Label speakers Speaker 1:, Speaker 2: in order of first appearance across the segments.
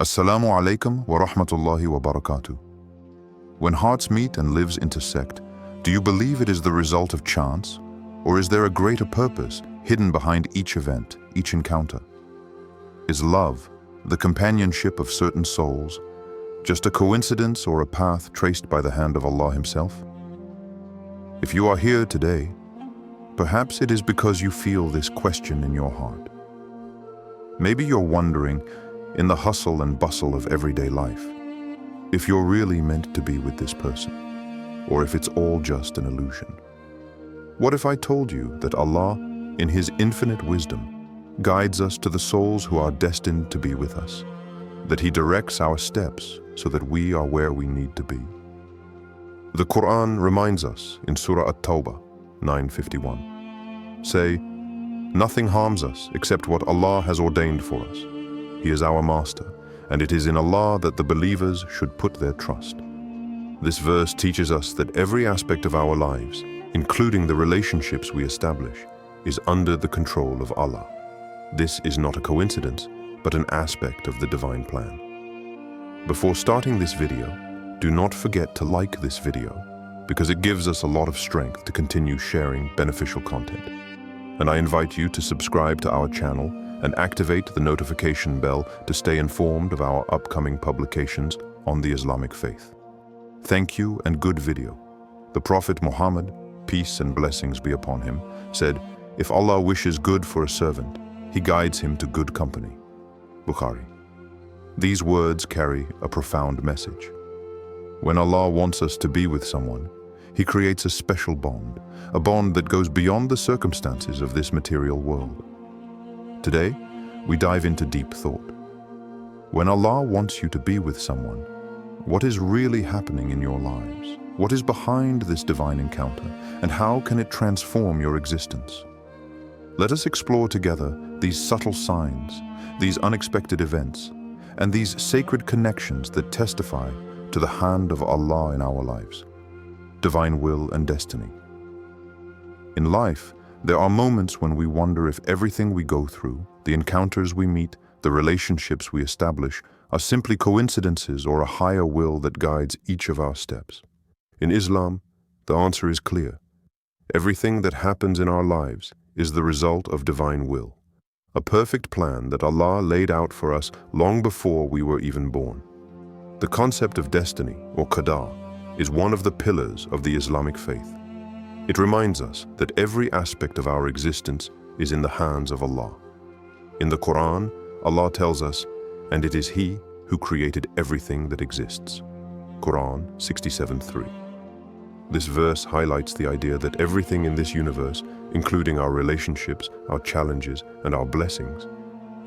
Speaker 1: As-Salamu Alaykum wa Rahmatullahi wa Barakatuh. When hearts meet and lives intersect, do you believe it is the result of chance? Or is there a greater purpose hidden behind each event, each encounter? Is love, the companionship of certain souls, just a coincidence or a path traced by the hand of Allah Himself? If you are here today, perhaps it is because you feel this question in your heart. Maybe you're wondering, in the hustle and bustle of everyday life, if you're really meant to be with this person, or if it's all just an illusion. What if I told you that Allah, in His infinite wisdom, guides us to the souls who are destined to be with us, that He directs our steps so that we are where we need to be? The Quran reminds us in Surah At-Tawbah 9:51, say, "Nothing harms us except what Allah has ordained for us. He is our master, and it is in Allah that the believers should put their trust." This verse teaches us that every aspect of our lives, including the relationships we establish, is under the control of Allah. This is not a coincidence, but an aspect of the divine plan. Before starting this video, do not forget to like this video, because it gives us a lot of strength to continue sharing beneficial content. And I invite you to subscribe to our channel and activate the notification bell to stay informed of our upcoming publications on the Islamic faith. Thank you and good video. The Prophet Muhammad, peace and blessings be upon him, said, "If Allah wishes good for a servant, He guides him to good company." Bukhari. These words carry a profound message. When Allah wants us to be with someone, He creates a special bond, a bond that goes beyond the circumstances of this material world. Today, we dive into deep thought. When Allah wants you to be with someone, what is really happening in your lives? What is behind this divine encounter, and how can it transform your existence? Let us explore together these subtle signs, these unexpected events, and these sacred connections that testify to the hand of Allah in our lives, divine will and destiny. In life, there are moments when we wonder if everything we go through, the encounters we meet, the relationships we establish, are simply coincidences or a higher will that guides each of our steps. In Islam, the answer is clear. Everything that happens in our lives is the result of divine will, a perfect plan that Allah laid out for us long before we were even born. The concept of destiny, or qada, is one of the pillars of the Islamic faith. It reminds us that every aspect of our existence is in the hands of Allah. In the Quran, Allah tells us, "And it is He who created everything that exists." Quran 67:3. This verse highlights the idea that everything in this universe, including our relationships, our challenges, and our blessings,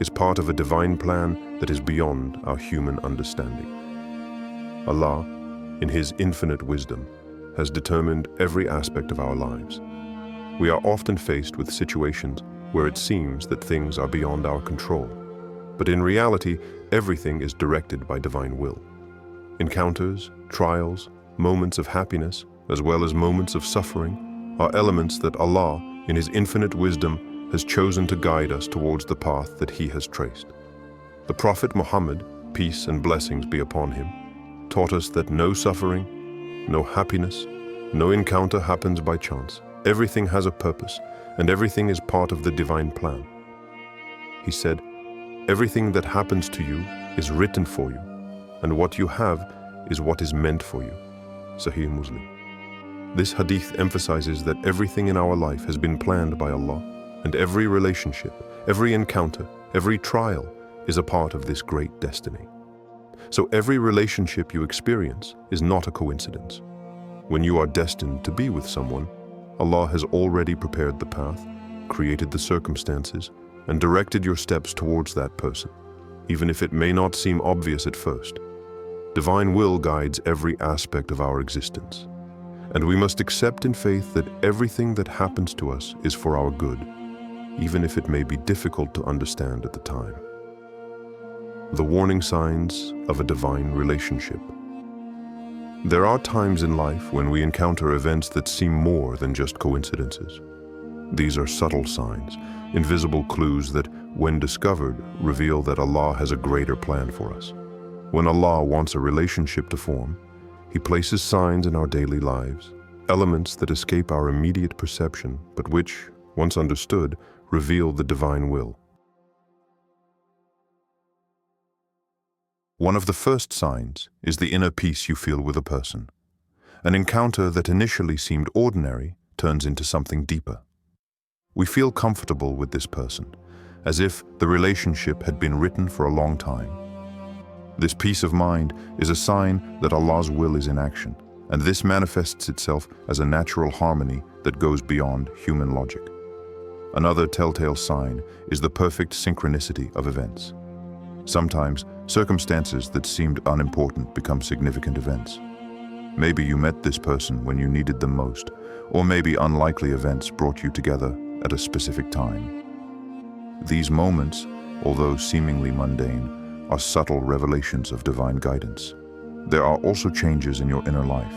Speaker 1: is part of a divine plan that is beyond our human understanding. Allah, in His infinite wisdom, has determined every aspect of our lives. We are often faced with situations where it seems that things are beyond our control, but in reality, everything is directed by divine will. Encounters, trials, moments of happiness, as well as moments of suffering, are elements that Allah, in His infinite wisdom, has chosen to guide us towards the path that He has traced. The Prophet Muhammad, peace and blessings be upon him, taught us that no suffering, no happiness, no encounter happens by chance. Everything has a purpose, and everything is part of the divine plan. He said, "Everything that happens to you is written for you, and what you have is what is meant for you." Sahih Muslim. This hadith emphasizes that everything in our life has been planned by Allah, and every relationship, every encounter, every trial is a part of this great destiny. So every relationship you experience is not a coincidence. When you are destined to be with someone, Allah has already prepared the path, created the circumstances, and directed your steps towards that person, even if it may not seem obvious at first. Divine will guides every aspect of our existence, and we must accept in faith that everything that happens to us is for our good, even if it may be difficult to understand at the time. The warning signs of a divine relationship. There are times in life when we encounter events that seem more than just coincidences. These are subtle signs, invisible clues that, when discovered, reveal that Allah has a greater plan for us. When Allah wants a relationship to form, He places signs in our daily lives, elements that escape our immediate perception, but which, once understood, reveal the divine will. One of the first signs is the inner peace you feel with a person. An encounter that initially seemed ordinary turns into something deeper. We feel comfortable with this person, as if the relationship had been written for a long time. This peace of mind is a sign that Allah's will is in action, and this manifests itself as a natural harmony that goes beyond human logic. Another telltale sign is the perfect synchronicity of events. Sometimes, circumstances that seemed unimportant become significant events. Maybe you met this person when you needed them most, or maybe unlikely events brought you together at a specific time. These moments, although seemingly mundane, are subtle revelations of divine guidance. There are also changes in your inner life.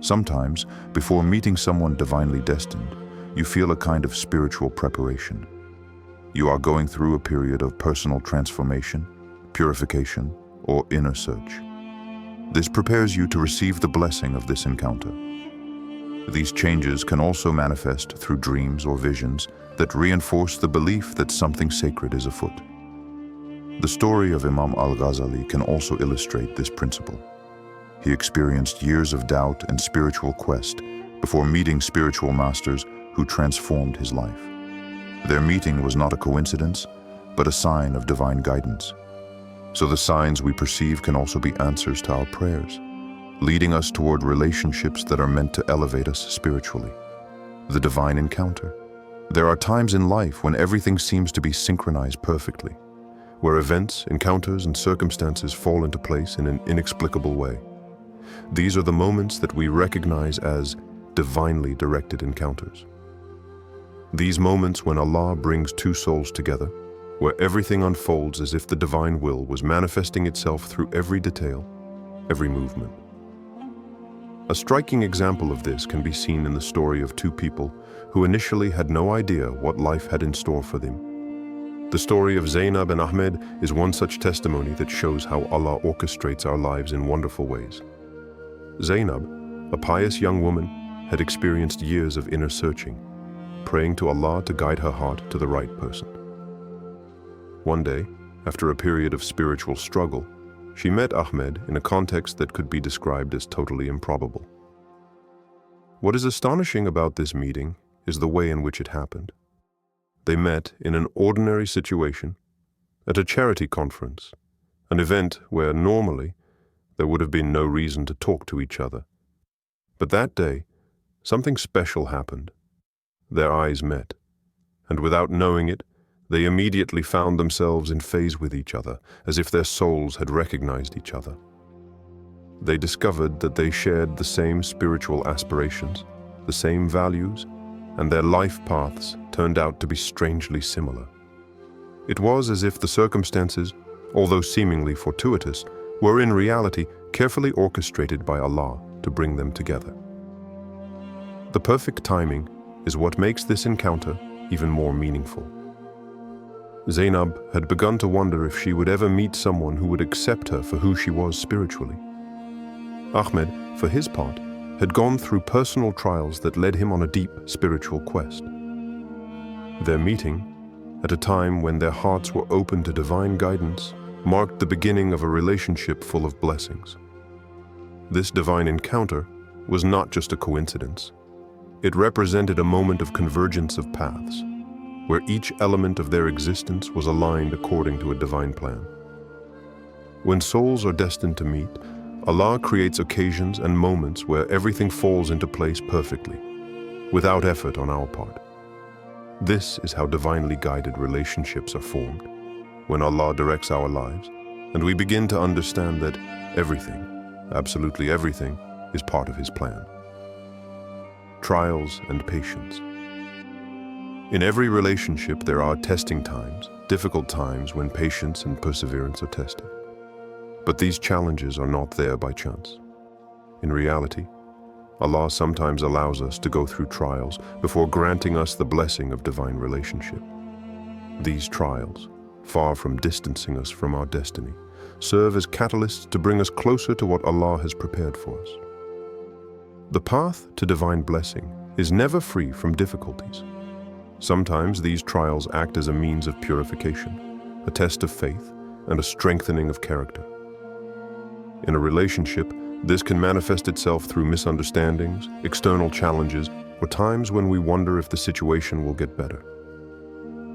Speaker 1: Sometimes, before meeting someone divinely destined, you feel a kind of spiritual preparation. You are going through a period of personal transformation, purification, or inner search. This prepares you to receive the blessing of this encounter. These changes can also manifest through dreams or visions that reinforce the belief that something sacred is afoot. The story of Imam al-Ghazali can also illustrate this principle. He experienced years of doubt and spiritual quest before meeting spiritual masters who transformed his life. Their meeting was not a coincidence, but a sign of divine guidance. So the signs we perceive can also be answers to our prayers, leading us toward relationships that are meant to elevate us spiritually. The divine encounter. There are times in life when everything seems to be synchronized perfectly, where events, encounters, and circumstances fall into place in an inexplicable way. These are the moments that we recognize as divinely directed encounters. These moments when Allah brings two souls together, where everything unfolds as if the divine will was manifesting itself through every detail, every movement. A striking example of this can be seen in the story of two people who initially had no idea what life had in store for them. The story of Zainab and Ahmed is one such testimony that shows how Allah orchestrates our lives in wonderful ways. Zainab, a pious young woman, had experienced years of inner searching, praying to Allah to guide her heart to the right person. One day, after a period of spiritual struggle, she met Ahmed in a context that could be described as totally improbable. What is astonishing about this meeting is the way in which it happened. They met in an ordinary situation, at a charity conference, an event where normally there would have been no reason to talk to each other. But that day, something special happened. Their eyes met, and without knowing it, they immediately found themselves in phase with each other, as if their souls had recognized each other. They discovered that they shared the same spiritual aspirations, the same values, and their life paths turned out to be strangely similar. It was as if the circumstances, although seemingly fortuitous, were in reality carefully orchestrated by Allah to bring them together. The perfect timing is what makes this encounter even more meaningful. Zainab had begun to wonder if she would ever meet someone who would accept her for who she was spiritually. Ahmed, for his part, had gone through personal trials that led him on a deep spiritual quest. Their meeting, at a time when their hearts were open to divine guidance, marked the beginning of a relationship full of blessings. This divine encounter was not just a coincidence. It represented a moment of convergence of paths, where each element of their existence was aligned according to a divine plan. When souls are destined to meet, Allah creates occasions and moments where everything falls into place perfectly, without effort on our part. This is how divinely guided relationships are formed, when Allah directs our lives, and we begin to understand that everything, absolutely everything, is part of His plan. Trials and patience. In every relationship, there are testing times, difficult times when patience and perseverance are tested. But these challenges are not there by chance. In reality, Allah sometimes allows us to go through trials before granting us the blessing of divine relationship. These trials, far from distancing us from our destiny, serve as catalysts to bring us closer to what Allah has prepared for us. The path to divine blessing is never free from difficulties. Sometimes these trials act as a means of purification, a test of faith, and a strengthening of character. In a relationship, this can manifest itself through misunderstandings, external challenges, or times when we wonder if the situation will get better.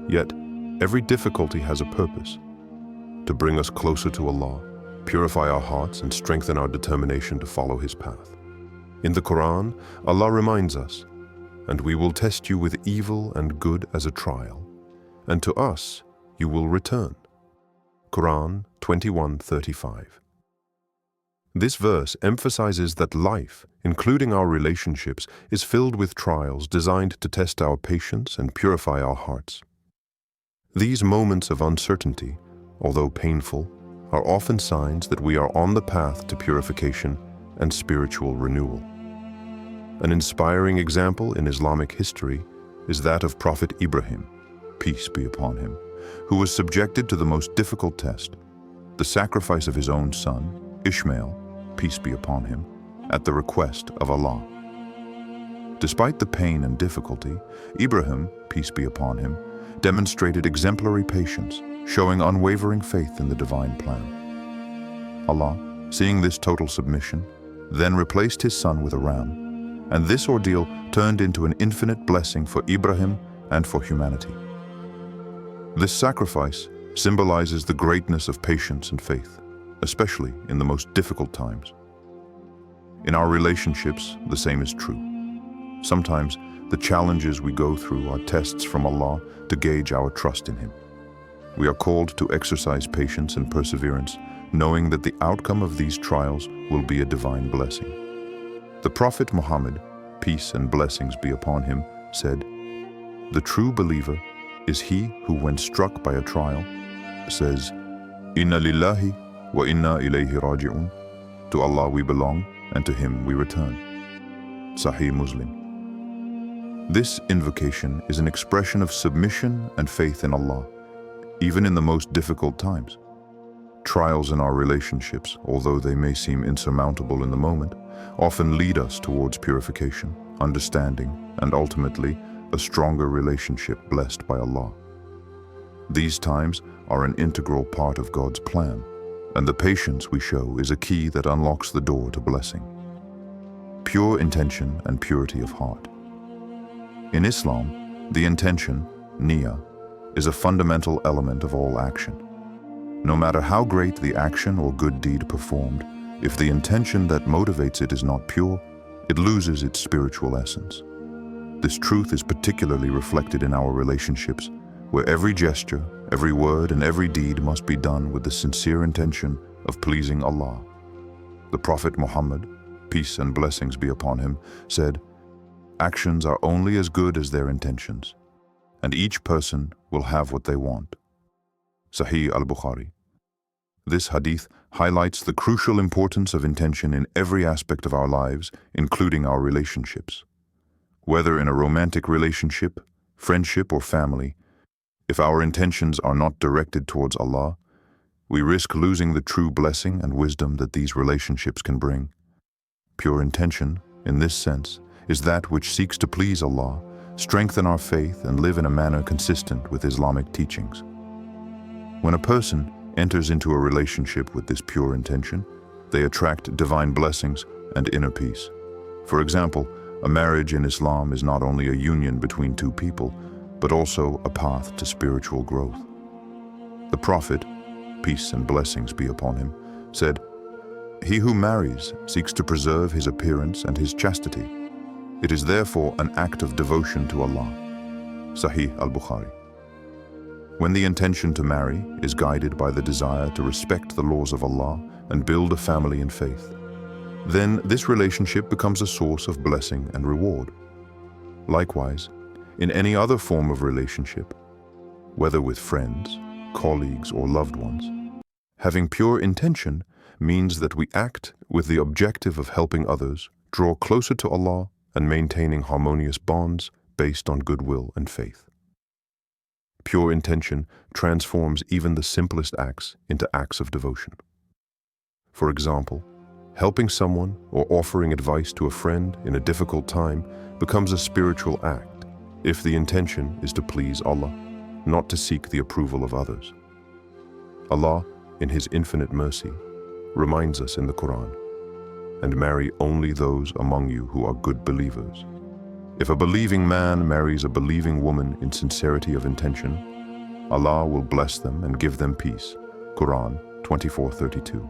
Speaker 1: Yet, every difficulty has a purpose: to bring us closer to Allah, purify our hearts, and strengthen our determination to follow His path. In the Quran, Allah reminds us, "And we will test you with evil and good as a trial, and to us you will return." Quran 21:35. This verse emphasizes that life, including our relationships, is filled with trials designed to test our patience and purify our hearts. These moments of uncertainty, although painful, are often signs that we are on the path to purification and spiritual renewal. An inspiring example in Islamic history is that of Prophet Ibrahim, peace be upon him, who was subjected to the most difficult test, the sacrifice of his own son, Ishmael, peace be upon him, at the request of Allah. Despite the pain and difficulty, Ibrahim, peace be upon him, demonstrated exemplary patience, showing unwavering faith in the divine plan. Allah, seeing this total submission, then replaced his son with a ram, and this ordeal turned into an infinite blessing for Ibrahim and for humanity. This sacrifice symbolizes the greatness of patience and faith, especially in the most difficult times. In our relationships, the same is true. Sometimes, the challenges we go through are tests from Allah to gauge our trust in Him. We are called to exercise patience and perseverance, knowing that the outcome of these trials will be a divine blessing. The Prophet Muhammad, peace and blessings be upon him, said, "The true believer is he who, when struck by a trial, says, 'Inna lillahi wa inna ilayhi raji'un.' To Allah we belong, and to Him we return." Sahih Muslim. This invocation is an expression of submission and faith in Allah, even in the most difficult times. Trials in our relationships, although they may seem insurmountable in the moment, often lead us towards purification, understanding, and ultimately, a stronger relationship blessed by Allah. These times are an integral part of God's plan, and the patience we show is a key that unlocks the door to blessing. Pure intention and purity of heart. In Islam, the intention, niyyah, is a fundamental element of all action. No matter how great the action or good deed performed, if the intention that motivates it is not pure, it loses its spiritual essence. This truth is particularly reflected in our relationships, where every gesture, every word, and every deed must be done with the sincere intention of pleasing Allah. The Prophet Muhammad, peace and blessings be upon him, said, "Actions are only as good as their intentions, and each person will have what they want." Sahih al-Bukhari. This hadith highlights the crucial importance of intention in every aspect of our lives, including our relationships. Whether in a romantic relationship, friendship, or family, if our intentions are not directed towards Allah, we risk losing the true blessing and wisdom that these relationships can bring. Pure intention, in this sense, is that which seeks to please Allah, strengthen our faith, and live in a manner consistent with Islamic teachings. When a person enters into a relationship with this pure intention, they attract divine blessings and inner peace. For example, a marriage in Islam is not only a union between two people, but also a path to spiritual growth. The Prophet, peace and blessings be upon him, said, "He who marries seeks to preserve his appearance and his chastity. It is therefore an act of devotion to Allah." Sahih al-Bukhari. When the intention to marry is guided by the desire to respect the laws of Allah and build a family in faith, then this relationship becomes a source of blessing and reward. Likewise, in any other form of relationship, whether with friends, colleagues, or loved ones, having pure intention means that we act with the objective of helping others draw closer to Allah and maintaining harmonious bonds based on goodwill and faith. Pure intention transforms even the simplest acts into acts of devotion. For example, helping someone or offering advice to a friend in a difficult time becomes a spiritual act if the intention is to please Allah, not to seek the approval of others. Allah, in His infinite mercy, reminds us in the Quran, "And marry only those among you who are good believers." If a believing man marries a believing woman in sincerity of intention, Allah will bless them and give them peace. Quran 24:32.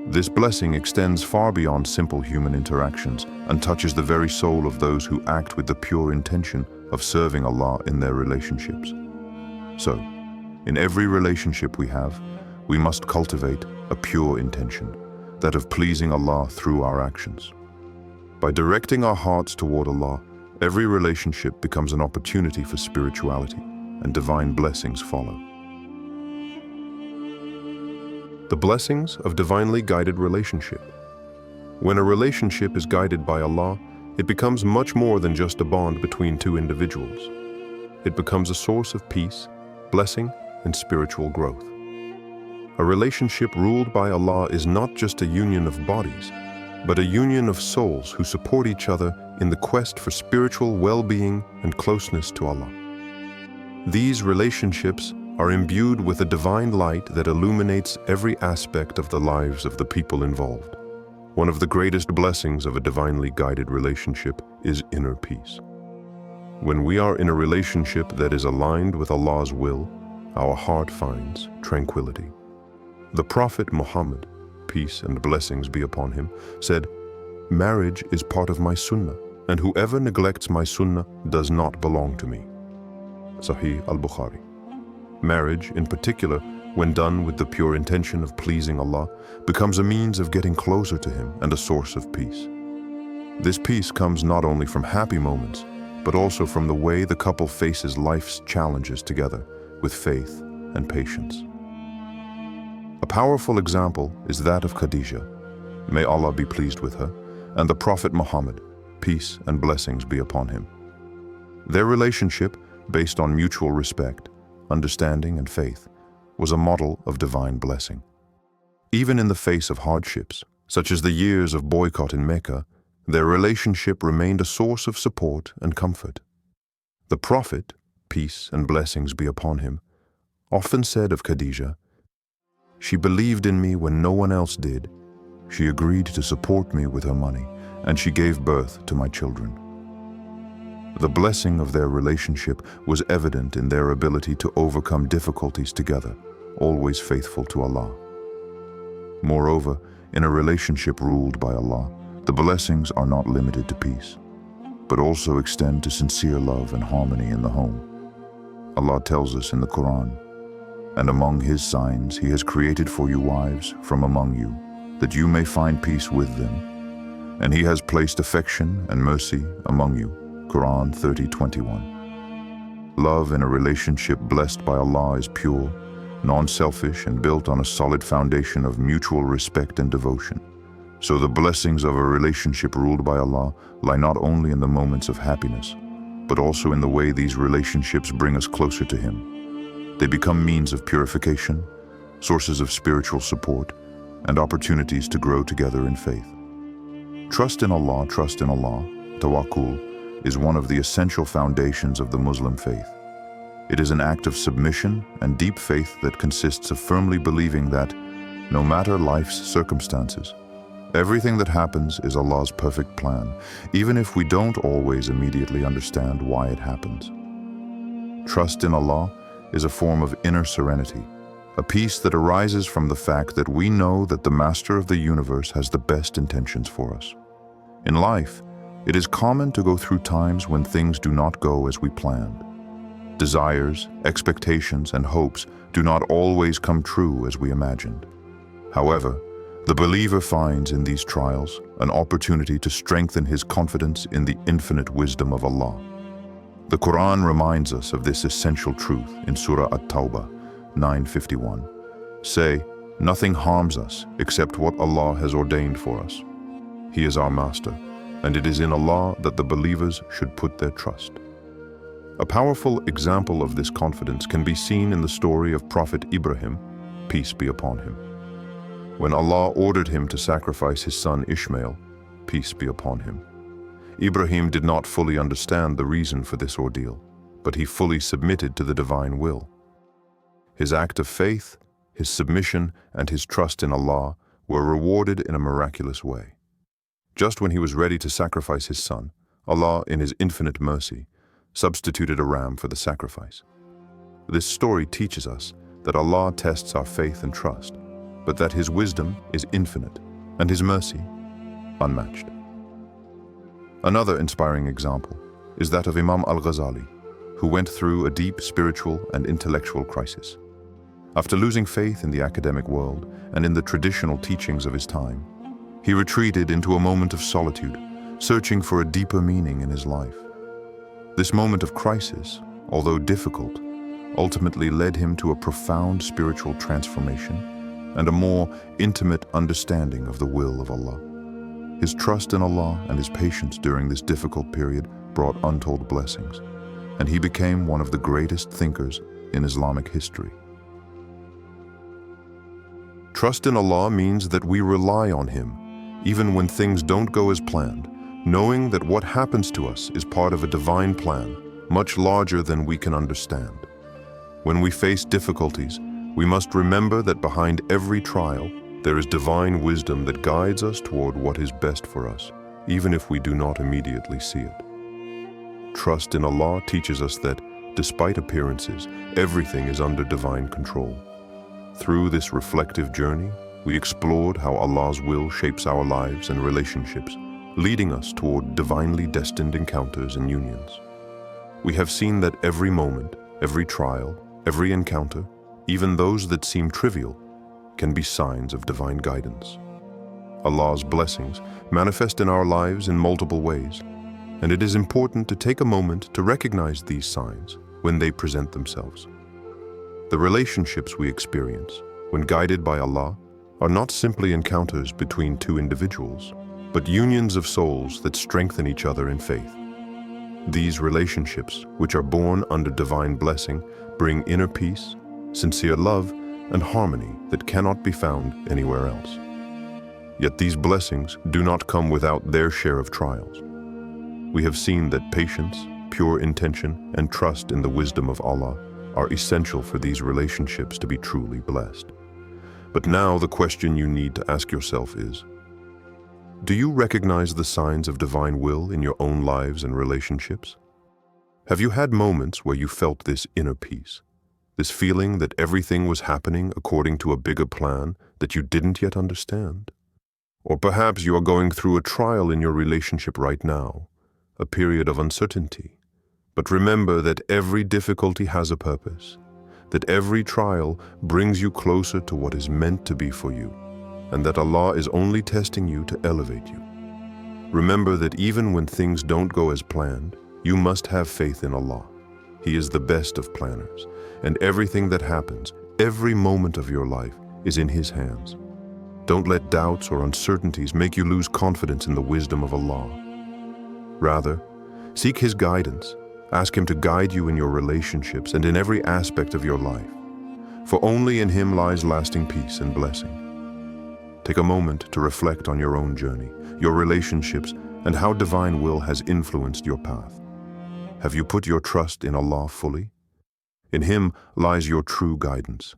Speaker 1: This blessing extends far beyond simple human interactions and touches the very soul of those who act with the pure intention of serving Allah in their relationships. So, in every relationship we have, we must cultivate a pure intention, that of pleasing Allah through our actions. By directing our hearts toward Allah, every relationship becomes an opportunity for spirituality, and divine blessings follow. The blessings of divinely guided relationship. When a relationship is guided by Allah, it becomes much more than just a bond between two individuals. It becomes a source of peace, blessing, and spiritual growth. A relationship ruled by Allah is not just a union of bodies, but a union of souls who support each other in the quest for spiritual well-being and closeness to Allah. These relationships are imbued with a divine light that illuminates every aspect of the lives of the people involved. One of the greatest blessings of a divinely guided relationship is inner peace. When we are in a relationship that is aligned with Allah's will, our heart finds tranquility. The Prophet Muhammad, peace and blessings be upon him, said, "Marriage is part of my sunnah, and whoever neglects my sunnah does not belong to me." Sahih al-Bukhari. Marriage, in particular, when done with the pure intention of pleasing Allah, becomes a means of getting closer to Him and a source of peace. This peace comes not only from happy moments, but also from the way the couple faces life's challenges together with faith and patience. A powerful example is that of Khadijah, may Allah be pleased with her, and the Prophet Muhammad, peace and blessings be upon him. Their relationship, based on mutual respect, understanding, and faith, was a model of divine blessing. Even in the face of hardships, such as the years of boycott in Mecca, their relationship remained a source of support and comfort. The Prophet, peace and blessings be upon him, often said of Khadijah, "She believed in me when no one else did. She agreed to support me with her money, and she gave birth to my children." The blessing of their relationship was evident in their ability to overcome difficulties together, always faithful to Allah. Moreover, in a relationship ruled by Allah, the blessings are not limited to peace, but also extend to sincere love and harmony in the home. Allah tells us in the Quran, "And among His signs He has created for you wives from among you, that you may find peace with them. And He has placed affection and mercy among you." Quran 30:21. Love in a relationship blessed by Allah is pure, non-selfish, and built on a solid foundation of mutual respect and devotion. So the blessings of a relationship ruled by Allah lie not only in the moments of happiness, but also in the way these relationships bring us closer to Him. They become means of purification, sources of spiritual support, and opportunities to grow together in faith. Trust in Allah, Tawakul, is one of the essential foundations of the Muslim faith. It is an act of submission and deep faith that consists of firmly believing that, no matter life's circumstances, everything that happens is Allah's perfect plan, even if we don't always immediately understand why it happens. Trust in Allah is a form of inner serenity, a peace that arises from the fact that we know that the Master of the universe has the best intentions for us. In life, it is common to go through times when things do not go as we planned. Desires, expectations, and hopes do not always come true as we imagined. However, the believer finds in these trials an opportunity to strengthen his confidence in the infinite wisdom of Allah. The Quran reminds us of this essential truth in Surah At-Tawbah 9:51. Say, "Nothing harms us except what Allah has ordained for us. He is our Master, and it is in Allah that the believers should put their trust." A powerful example of this confidence can be seen in the story of Prophet Ibrahim, peace be upon him. When Allah ordered him to sacrifice his son Ishmael, peace be upon him, Ibrahim did not fully understand the reason for this ordeal, but he fully submitted to the divine will. His act of faith, his submission, and his trust in Allah were rewarded in a miraculous way. Just when he was ready to sacrifice his son, Allah, in his infinite mercy, substituted a ram for the sacrifice. This story teaches us that Allah tests our faith and trust, but that His wisdom is infinite and His mercy unmatched. Another inspiring example is that of Imam Al-Ghazali, who went through a deep spiritual and intellectual crisis. After losing faith in the academic world and in the traditional teachings of his time, he retreated into a moment of solitude, searching for a deeper meaning in his life. This moment of crisis, although difficult, ultimately led him to a profound spiritual transformation and a more intimate understanding of the will of Allah. His trust in Allah and his patience during this difficult period brought untold blessings, and he became one of the greatest thinkers in Islamic history. Trust in Allah means that we rely on Him, even when things don't go as planned, knowing that what happens to us is part of a divine plan, much larger than we can understand. When we face difficulties, we must remember that behind every trial, there is divine wisdom that guides us toward what is best for us, even if we do not immediately see it. Trust in Allah teaches us that, despite appearances, everything is under divine control. Through this reflective journey, we explored how Allah's will shapes our lives and relationships, leading us toward divinely destined encounters and unions. We have seen that every moment, every trial, every encounter, even those that seem trivial, can be signs of divine guidance. Allah's blessings manifest in our lives in multiple ways, and it is important to take a moment to recognize these signs when they present themselves. The relationships we experience, when guided by Allah, are not simply encounters between two individuals, but unions of souls that strengthen each other in faith. These relationships, which are born under divine blessing, bring inner peace, sincere love, and harmony that cannot be found anywhere else. Yet these blessings do not come without their share of trials. We have seen that patience, pure intention, and trust in the wisdom of Allah are essential for these relationships to be truly blessed. But now the question you need to ask yourself is, do you recognize the signs of divine will in your own lives and relationships? Have you had moments where you felt this inner peace, this feeling that everything was happening according to a bigger plan that you didn't yet understand? Or perhaps you are going through a trial in your relationship right now, a period of uncertainty. But remember that every difficulty has a purpose, that every trial brings you closer to what is meant to be for you, and that Allah is only testing you to elevate you. Remember that even when things don't go as planned, you must have faith in Allah. He is the best of planners, and everything that happens, every moment of your life, is in His hands. Don't let doubts or uncertainties make you lose confidence in the wisdom of Allah. Rather, seek His guidance. Ask Him to guide you in your relationships and in every aspect of your life, for only in Him lies lasting peace and blessing. Take a moment to reflect on your own journey, your relationships, and how divine will has influenced your path. Have you put your trust in Allah fully? In Him lies your true guidance,